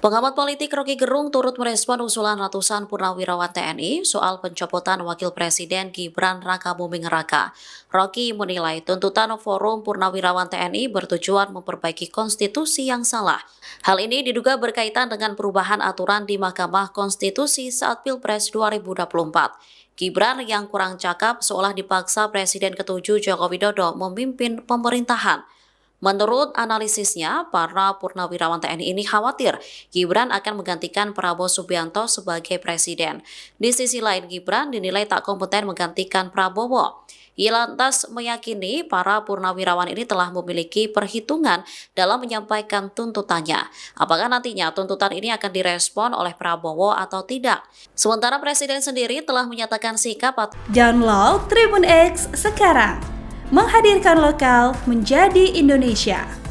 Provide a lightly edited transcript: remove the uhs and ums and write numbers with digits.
Pengamat politik Rocky Gerung turut merespon usulan ratusan purnawirawan TNI soal pencopotan Wakil Presiden Gibran Rakabuming Raka. Rocky menilai tuntutan Forum Purnawirawan TNI bertujuan memperbaiki konstitusi yang salah. Hal ini diduga berkaitan dengan perubahan aturan di Mahkamah Konstitusi saat Pilpres 2024. Gibran yang kurang cakap seolah dipaksa Presiden ke-7 Joko Widodo memimpin pemerintahan. Menurut analisisnya, para purnawirawan TNI ini khawatir Gibran akan menggantikan Prabowo Subianto sebagai presiden. Di sisi lain, Gibran dinilai tak kompeten menggantikan Prabowo. Ia lantas meyakini para purnawirawan ini telah memiliki perhitungan dalam menyampaikan tuntutannya. Apakah nantinya tuntutan ini akan direspon oleh Prabowo atau tidak? Sementara Presiden sendiri telah menyatakan sikap atau Download Tribun X sekarang, menghadirkan lokal menjadi Indonesia.